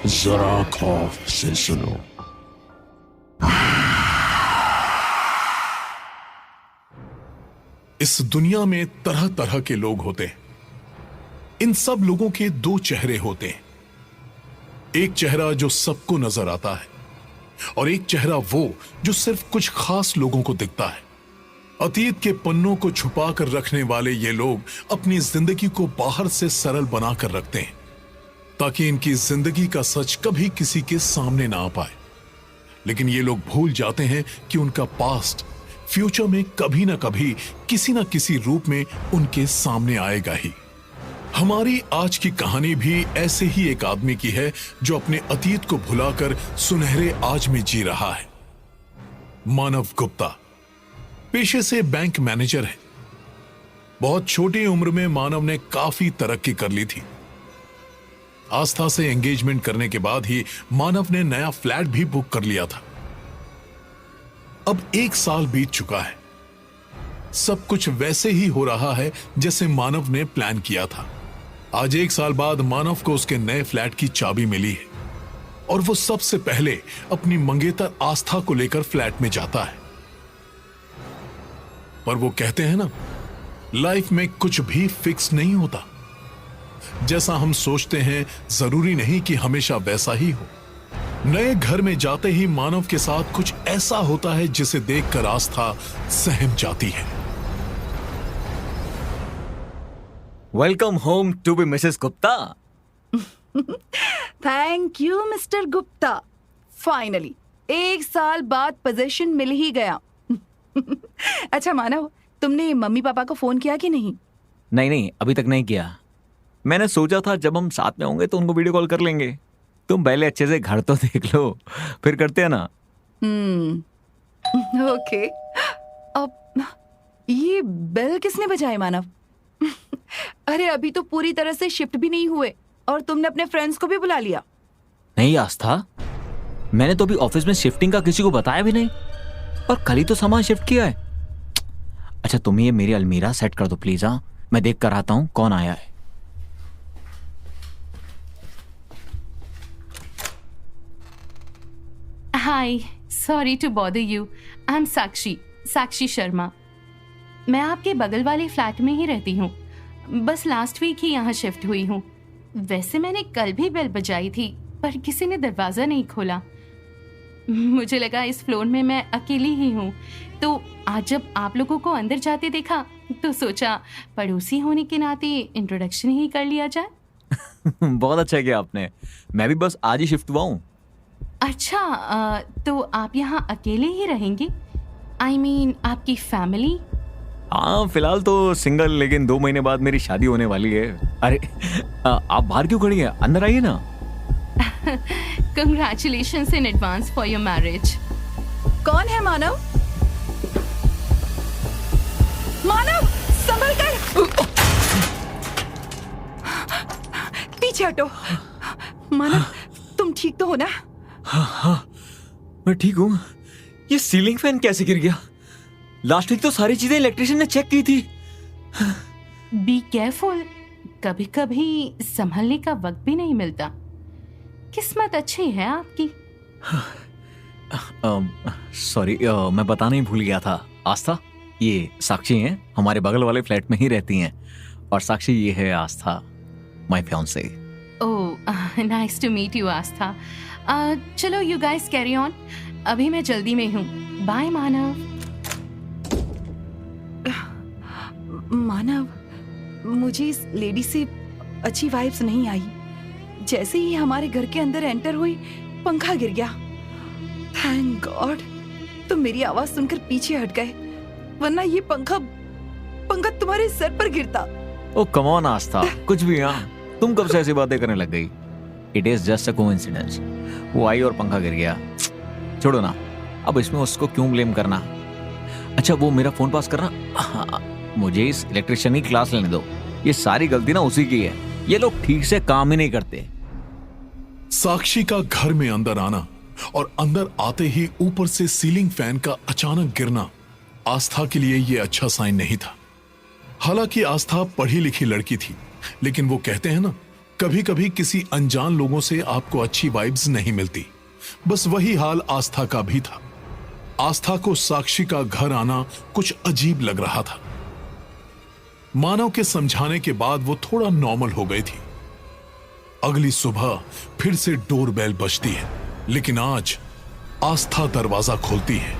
जरा खौफ से सुनो। इस दुनिया में तरह तरह के लोग होते हैं। इन सब लोगों के दो चेहरे होते हैं। एक चेहरा जो सबको नजर आता है और एक चेहरा वो जो सिर्फ कुछ खास लोगों को दिखता है। अतीत के पन्नों को छुपा कर रखने वाले ये लोग अपनी जिंदगी को बाहर से सरल बनाकर रखते हैं ताकि इनकी जिंदगी का सच कभी किसी के सामने ना आ पाए। लेकिन ये लोग भूल जाते हैं कि उनका पास्ट फ्यूचर में कभी ना कभी किसी ना किसी रूप में उनके सामने आएगा ही। हमारी आज की कहानी भी ऐसे ही एक आदमी की है जो अपने अतीत को भुलाकर सुनहरे आज में जी रहा है। मानव गुप्ता पेशे से बैंक मैनेजर है। बहुत छोटी उम्र में मानव ने काफी तरक्की कर ली थी। आस्था से एंगेजमेंट करने के बाद ही मानव ने नया फ्लैट भी बुक कर लिया था। अब 1 साल बीत चुका है। सब कुछ वैसे ही हो रहा है जैसे मानव ने प्लान किया था। आज 1 साल बाद मानव को उसके नए फ्लैट की चाबी मिली है और वो सबसे पहले अपनी मंगेतर आस्था को लेकर फ्लैट में जाता है। पर वो कहते हैं ना, लाइफ में कुछ भी फिक्स नहीं होता। जैसा हम सोचते हैं जरूरी नहीं कि हमेशा वैसा ही हो। नए घर में जाते ही मानव के साथ कुछ ऐसा होता है जिसे देखकर आस्था सहम जाती है। Welcome home to be Mrs Gupta. Thank you Mr Gupta. Finally 1 साल बाद पोजीशन मिल ही गया। अच्छा मानव, तुमने मम्मी पापा को फोन किया कि नहीं? नहीं, अभी तक नहीं किया। मैंने सोचा था जब हम साथ में होंगे तो उनको वीडियो कॉल कर लेंगे। तुम पहले अच्छे से घर तो देख लो, फिर करते हैं ना। ओके। अब ये बेल किसने बजाए मानव? अरे अभी तो पूरी तरह से शिफ्ट भी नहीं हुए और तुमने अपने फ्रेंड्स को भी बुला लिया। नहीं आस्था, मैंने तो अभी ऑफिस में शिफ्टिंग का किसी को बताया भी नहीं और कल ही तो सामान शिफ्ट किया है। अच्छा तुम ये मेरी अलमीरा सेट कर दो प्लीज। हाँ, मैं देख कर आता हूँ कौन आया है। Hi, sorry to bother you. I am Sakshi Sharma. मैं आपके बगल वाले फ्लैट में ही रहती हूँ। बस लास्ट वीक ही यहाँ शिफ्ट हुई हूँ। वैसे मैंने कल भी बेल बजाई थी पर किसी ने दरवाजा नहीं खोला। मुझे लगा इस फ्लोर में मैं अकेली ही हूँ, तो आज जब आप लोगों को अंदर जाते देखा तो सोचा पड़ोसी होने के नाते इंट्रोडक्शन ही कर लिया जाए। बहुत अच्छा किया आपने। मैं भी बस आज ही शिफ्ट हुआ हूँ। अच्छा, तो आप यहाँ अकेले ही रहेंगे? I mean, आपकी फैमिली? हाँ फिलहाल तो सिंगल, लेकिन 2 महीने बाद मेरी शादी होने वाली है। अरे आप बाहर क्यों खड़ी हैं? अंदर आइए ना। Congratulations in advance for your marriage. कौन है मानव? मानव संभल कर, पीछे हटो। मानव तुम ठीक तो हो ना? हाँ, मैं ठीक हूँ। ये सीलिंग फैन कैसे गिर गया? लास्ट वीक तो सारी चीजें इलेक्ट्रिशियन ने चेक की थी। बी केयरफुल, कभी कभी संभलने का वक्त भी नहीं मिलता। किस्मत अच्छी है आपकी। सॉरी, मैं बताना ही भूल गया था। आस्था, ये साक्षी हैं, हमारे बगल वाले फ्लैट में ही रहती हैं। और साक्षी ये है Aastha, my fiancée. Oh, nice to meet you Aastha. चलो यू गाइस कैरी ऑन, अभी मैं जल्दी में हूँ। बाय मानव। मानव, मुझे इस लेडी से अच्छी वाइब्स नहीं आई। जैसे ही हमारे घर के अंदर एंटर हुई, पंखा गिर गया। थैंक गॉड तुम मेरी आवाज सुनकर पीछे हट गए, वरना ये पंखा तुम्हारे सर पर गिरता। ओ कम ऑन आस्था, कुछ भी। हाँ, तुम कब से ऐसी बातें करने लग गई? It is just a coincidence. वो आई और पंखा गिर गया। छोड़ो ना, अब इसमें उसको क्यों ब्लेम करना। अच्छा वो मेरा फोन पास करना। हाँ, मुझे इस इलेक्ट्रिशियन की क्लास लेने दो। ये सारी गलती ना उसी की है। ये लोग ठीक से काम ही नहीं करते। साक्षी का घर में अंदर आना और अंदर आते ही ऊपर से सीलिंग फैन का अचानक गिरना आस्था के लिए यह अच्छा साइन नहीं था। हालांकि आस्था पढ़ी लिखी लड़की थी लेकिन वो कहते हैं ना, कभी कभी किसी अनजान लोगों से आपको अच्छी वाइब्स नहीं मिलती। बस वही हाल आस्था का भी था। आस्था को साक्षी का घर आना कुछ अजीब लग रहा था। मानव के समझाने के बाद वो थोड़ा नॉर्मल हो गई थी। अगली सुबह फिर से डोरबेल बजती है, लेकिन आज आस्था दरवाजा खोलती है।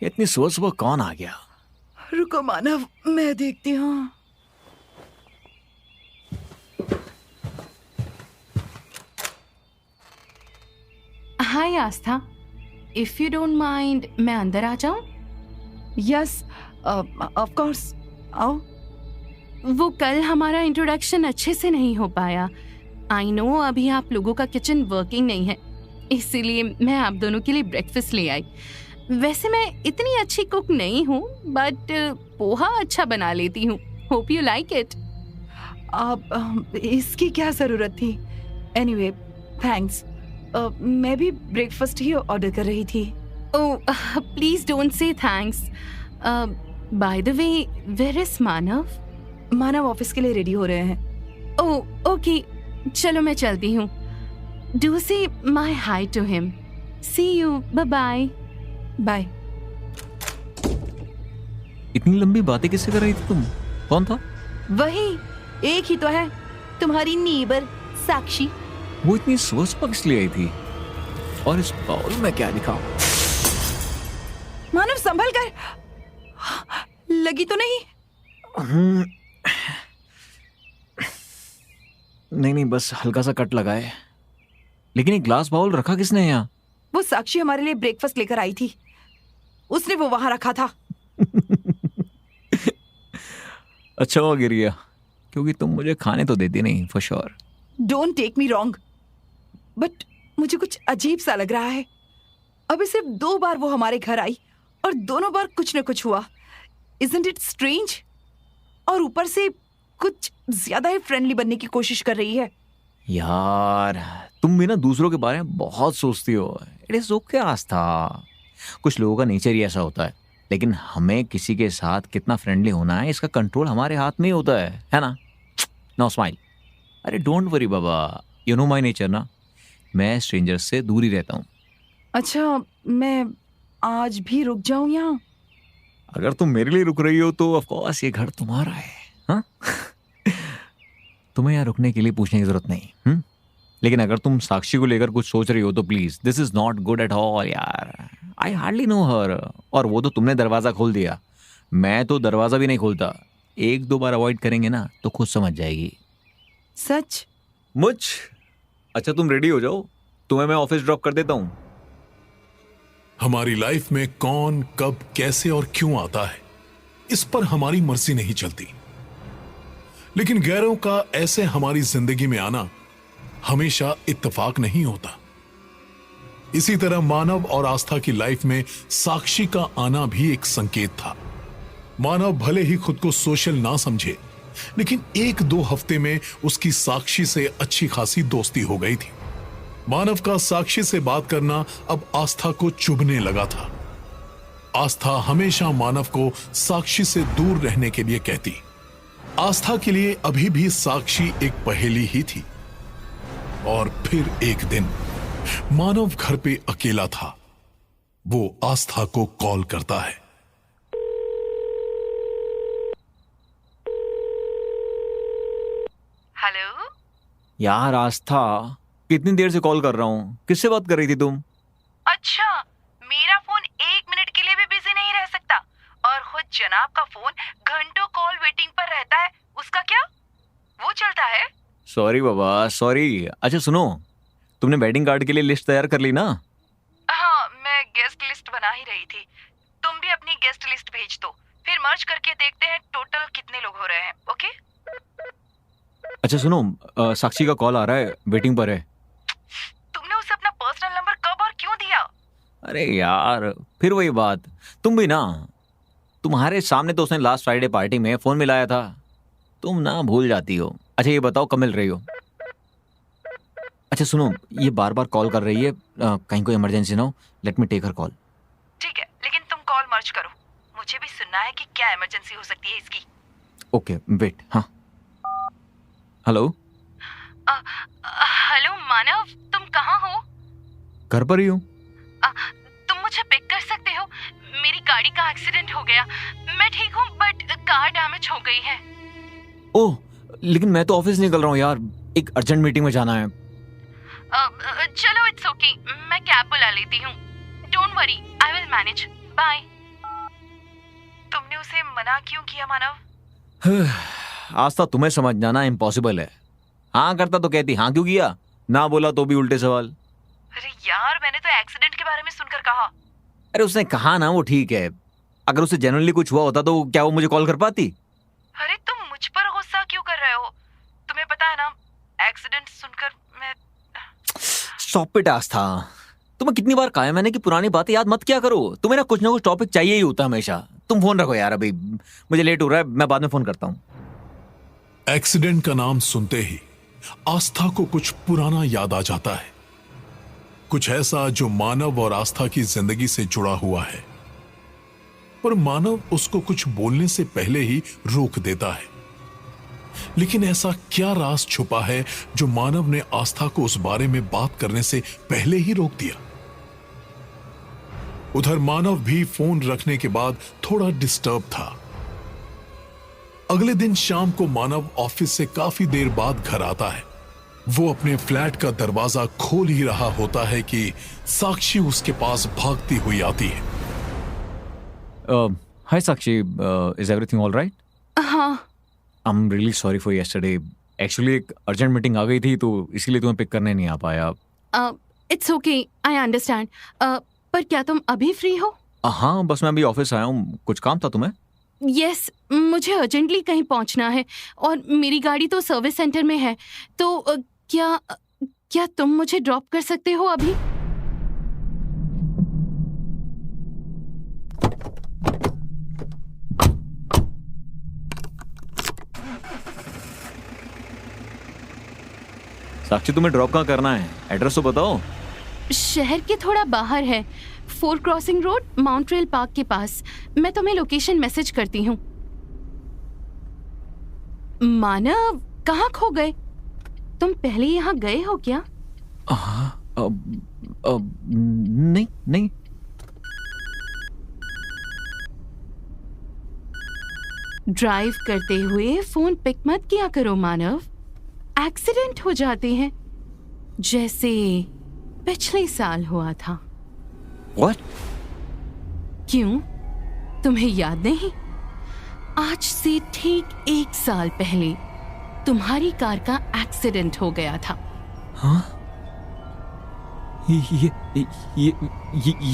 इतनी सुबह सुबह कौन आ गया? रुको मानव, मैं देखती हूँ। हाय आस्था, इफ यू डोंट माइंड मैं अंदर आ जाऊं? यस, ऑफ कोर्स, आओ। वो कल हमारा इंट्रोडक्शन अच्छे से नहीं हो पाया। आई नो अभी आप लोगों का किचन वर्किंग नहीं है, इसीलिए मैं आप दोनों के लिए ब्रेकफास्ट ले आई। वैसे मैं इतनी अच्छी कुक नहीं हूँ, बट पोहा अच्छा बना लेती हूँ। Hope you like it. आप इसकी क्या जरूरत थी? Anyway, thanks. मैं भी ब्रेकफास्ट ही ऑर्डर कर रही थी। Oh please don't say thanks. By the way, where is Manav? Manav office के लिए रेडी हो रहे हैं। ओह ओके, चलो मैं चलती हूँ। Do say my hi to him. See you, bye bye. Bye. इतनी लंबी बातें किससे कर रही थी तुम? कौन था? वही एक ही तो है, तुम्हारी नीबर साक्षी। वो इतनी सुबह सुबह किस लिए आई थी? और इस बाउल में क्या लिखा? मानव संभल कर, लगी तो नहीं? नहीं, बस हल्का सा कट लगा है। लेकिन एक ग्लास बाउल रखा किसने यहाँ? वो साक्षी हमारे लिए ब्रेकफास्ट लेकर आई थी, उसने वो वहां रखा था। अच्छा हुआ गिर गया, क्योंकि तुम मुझे खाने तो देती नहीं, for sure. Don't take me wrong, but मुझे कुछ अजीब सा लग रहा है। अभी सिर्फ 2 बार वो हमारे घर आई और दोनों बार कुछ न कुछ हुआ। Isn't it strange? और ऊपर से कुछ ज्यादा ही फ्रेंडली बनने की कोशिश कर रही है। यार तुम भी ना दूसरों के बारे में बहुत सोचती हो। इट इज ओके आस्था, कुछ लोगों का नेचर ही ऐसा होता है। लेकिन हमें किसी के साथ कितना फ्रेंडली होना है, इसका कंट्रोल हमारे हाथ में ही होता है ना? No smile. अरे डोंट वरी बाबा, यू नो माई नेचर ना, मैं स्ट्रेंजर्स से दूर ही रहता हूँ। अच्छा, मैं आज भी रुक जाऊं यहाँ? अगर तुम मेरे लिए रुक रही हो तो ऑफ कोर्स ये घर तुम्हारा है। हाँ? तुम्हें यहाँ रुकने के लिए पूछने की जरूरत नहीं। लेकिन अगर तुम साक्षी को लेकर कुछ सोच रही हो तो please, this is not good at all यार। आई हार्डली नो हर। और वो तो तुमने दरवाजा खोल दिया, मैं तो दरवाजा भी नहीं खोलता। 1-2 बार अवॉइड करेंगे ना तो खुद समझ जाएगी। सच? मुझ? अच्छा तुम रेडी हो जाओ, तुम्हें मैं ऑफिस ड्रॉप कर देता हूँ। हमारी लाइफ में कौन, कब, कैसे और क्यों आता है, इस पर हमारी मर्जी नहीं चलती। लेकिन गैरों का ऐसे हमारी जिंदगी में आना हमेशा इत्तेफाक नहीं होता। इसी तरह मानव और आस्था की लाइफ में साक्षी का आना भी एक संकेत था। मानव भले ही खुद को सोशल ना समझे, लेकिन 1-2 हफ्ते में उसकी साक्षी से अच्छी खासी दोस्ती हो गई थी। मानव का साक्षी से बात करना अब आस्था को चुभने लगा था। आस्था हमेशा मानव को साक्षी से दूर रहने के लिए कहती। आस्था के लिए अभी भी साक्षी एक पहेली ही थी। और फिर एक दिन मानव घर पे अकेला था। वो आस्था को कॉल करता है। हेलो यार आस्था, कितनी देर से कॉल कर रहा हूँ, किससे बात कर रही थी तुम? अच्छा, मेरा फोन 1 मिनट के लिए भी बिजी नहीं रह सकता, और खुद जनाब का फोन घंटों कॉल वेटिंग पर रहता है। उसका क्या, वो चलता है? सॉरी बाबा, सॉरी। अच्छा सुनो, तुमने वेडिंग कार्ड के लिए लिस्ट तैयार कर ली ना? हाँ, मैं गेस्ट लिस्ट बना ही रही थी। तुम भी अपनी गेस्ट लिस्ट भेज दो, फिर मर्ज करके देखते हैं टोटल कितने लोग हो रहे हैं। ओके? अच्छा सुनो, साक्षी का कॉल आ रहा है, वेटिंग पर है। तुमने उसे अपना पर्सनल नंबर कब और क्यों दिया? अरे यार फिर वही बात, तुम भी ना, तुम्हारे सामने तो उसने लास्ट फ्राइडे पार्टी में फोन मिलाया था, तुम ना भूल जाती हो। अच्छा ये बताओ कब मिल रही हो? अच्छा सुनो, ये बार बार कॉल कर रही है, कहीं कोई इमरजेंसी ना हो, let me take her call. ठीक है, लेकिन तुम कॉल मर्ज करो, मुझे भी सुनना करना है कि क्या इमरजेंसी हो सकती है इसकी। ओके वेट, हाँ हेलो। हेलो मानव, तुम कहाँ हो? घर पर ही हूँ। तुम मुझे पिक कर सकते हो? मेरी गाड़ी का एक्सीडेंट हो गया। मैं ठीक हूँ बट कार डैमेज हो गई है। ओह, लेकिन मैं तो ऑफिस निकल रहा हूँ यार, एक अर्जेंट मीटिंग में जाना है। चलो इट्स ओके, मैं कैब बुला लेती हूँ। Don't worry, I will manage. Bye. तुमने उसे मना क्यों किया मानव? आस्था, तुम्हें समझ जाना इम्पॉसिबल है। हाँ करता तो कहती हाँ क्यों किया, ना बोला तो भी उल्टे सवाल। अरे यार, मैंने तो एक्सीडेंट के बारे में सुनकर कहा। अरे उसने कहा ना, वो ठीक है। अगर उसे जेन्युइनली कुछ हुआ होता तो क्या वो मुझे कॉल कर पाती? अरे तुम मुझ पर गुस्सा क्यों कर रहे हो? तुम्हें पता है ना, एक्सीडेंट सुनकर मैं... स्टॉप इट आस्था, तुम्हें कितनी बार कहा है मैंने कि पुरानी बातें याद मत किया करो। तुम्हें ना कुछ टॉपिक चाहिए ही होता हमेशा। तुम फोन रखो यार, अभी मुझे लेट हो रहा है, मैं बाद में फोन करता हूँ। एक्सीडेंट का नाम सुनते ही आस्था को कुछ पुराना याद आ जाता है, कुछ ऐसा जो मानव और आस्था की जिंदगी से जुड़ा हुआ है। पर मानव उसको कुछ बोलने से पहले ही रोक देता है। लेकिन ऐसा क्या राज छुपा है जो मानव ने आस्था को उस बारे में बात करने से पहले ही रोक दिया? उधर मानव भी फोन रखने के बाद थोड़ा डिस्टर्ब था। अगले दिन शाम को मानव ऑफिस से काफी देर बाद घर आता है। वो अपने फ्लैट का दरवाजा खोल ही रहा होता है कि साक्षी उसके पास भागती हुई आती है। हाय साक्षी, इज एवरीथिंग ऑल राइट? हाँ। I am really sorry for yesterday. Actually एक अर्जेंट मीटिंग आ गई थी तो इसीलिए तुम्हें पिक करने नहीं आ पाया। It's okay, I understand. पर क्या तुम अभी फ्री हो? हाँ, बस मैं अभी ऑफिस आया हूँ। कुछ काम था तुम्हें? यस, मुझे अर्जेंटली कहीं पहुंचना है और मेरी गाड़ी तो सर्विस सेंटर में है। तो क्या तुम मुझे ड्रॉप कर सकते हो अभी? साक्षी, तुम्हें ड्रॉप कहाँ करना है? एड्रेस तो बताओ। शहर के थोड़ा बाहर है, 4 crossing road, mount rail park के पास। मैं तुम्हें लोकेशन मैसेज करती हूँ। मानव, कहाँ खो गए? तुम पहले यहाँ गए हो क्या? नहीं नहीं। ड्राइव करते हुए फोन पिक मत किया करो मानव, एक्सीडेंट हो जाते हैं, जैसे पिछले साल हुआ था। What? क्यों, तुम्हें याद नहीं? आज से ठीक 1 साल पहले तुम्हारी कार का एक्सीडेंट हो गया था। हाँ? ये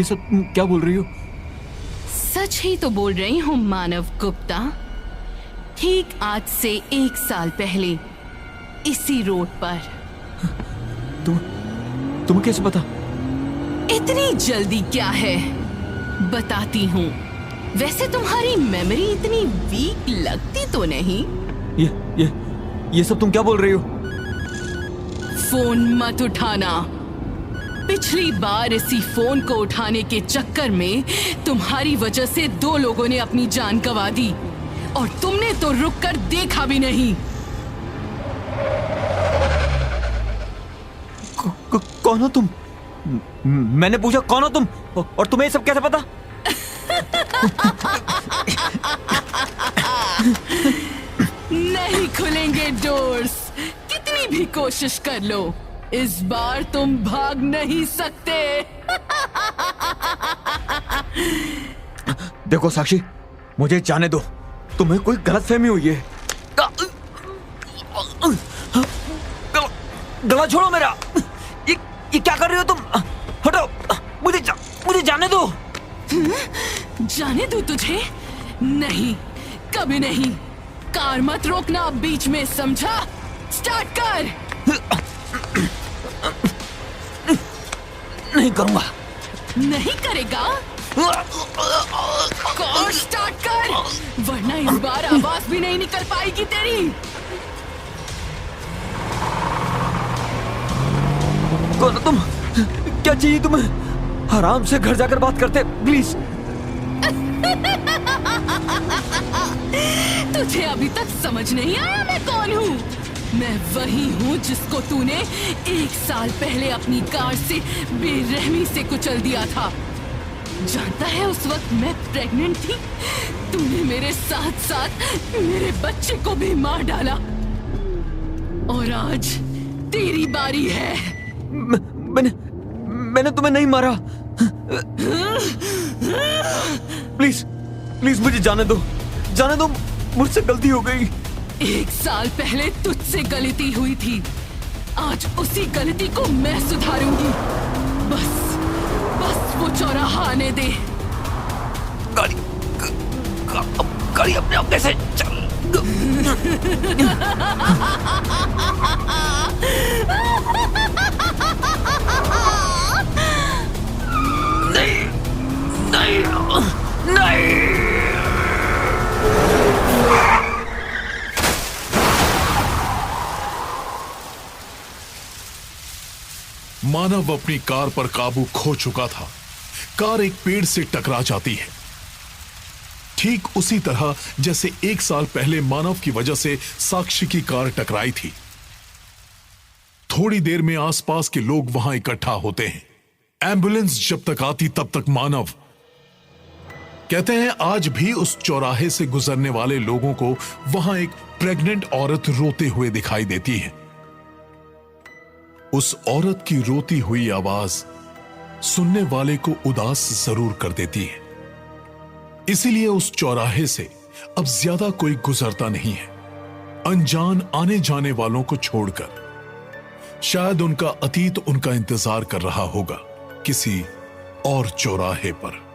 सब तुम क्या बोल रही हो? सच ही तो बोल रही हूँ मानव गुप्ता। ठीक आज से 1 साल पहले इसी रोड पर। तुम्हें कैसे पता? इतनी जल्दी क्या है, बताती हूँ। वैसे तुम्हारी मेमोरी इतनी वीक लगती तो नहीं। ये सब तुम क्या बोल रही हो? फोन मत उठाना। पिछली बार इसी फोन को उठाने के चक्कर में तुम्हारी वजह से 2 लोगों ने अपनी जान गंवा दी और तुमने तो रुक कर देखा भी नहीं। कौन हो तुम? मैंने पूछा कौन हो तुम, और तुम्हें ये सब कैसे पता? नहीं खुलेंगे डोर्स, कितनी भी कोशिश कर लो, इस बार तुम भाग नहीं सकते। देखो साक्षी, मुझे जाने दो। तुम्हें कोई गलतफहमी हुई है। गला छोड़ो मेरा। ये क्या कर रहे हो तुम? हटो, मुझे जाने दो। जाने दो तुझे? नहीं, कभी नहीं। कार मत रोकना अब बीच में, समझा? स्टार्ट कर। नहीं करूंगा। नहीं करेगा? कार स्टार्ट कर, वरना इस बार आवाज भी नहीं निकल पाएगी तेरी। कौन हो तुम? क्या चाहिए तुम्हें? आराम से घर जाकर बात करते, प्लीज। तुझे अभी तक समझ नहीं आया मैं कौन हूँ? मैं वही हूँ जिसको तूने 1 साल पहले अपनी कार से बेरहमी से कुचल दिया था। जानता है उस वक्त मैं प्रेग्नेंट थी। तूने मेरे साथ साथ मेरे बच्चे को भी मार डाला और आज तेरी बारी है। मैंने तुम्हें नहीं मारा। प्लीज प्लीज मुझे जाने दो, मुझसे गलती हो गई। 1 साल पहले तुझसे गलती हुई थी, आज उसी गलती को मैं सुधारूंगी। बस वो चौराहा आने दे। गाड़ी अपने आप कैसे चल? नहीं। मानव अपनी कार पर काबू खो चुका था। कार एक पेड़ से टकरा जाती है, ठीक उसी तरह जैसे 1 साल पहले मानव की वजह से साक्षी की कार टकराई थी। थोड़ी देर में आसपास के लोग वहां इकट्ठा होते हैं। एम्बुलेंस जब तक आती तब तक मानव, कहते हैं आज भी उस चौराहे से गुजरने वाले लोगों को वहां एक प्रेग्नेंट औरत रोते हुए दिखाई देती है। उस औरत की रोती हुई आवाज सुनने वाले को उदास जरूर कर देती है। इसीलिए उस चौराहे से अब ज्यादा कोई गुजरता नहीं है, अनजान आने जाने वालों को छोड़कर। शायद उनका अतीत उनका इंतजार कर रहा होगा किसी और चौराहे पर।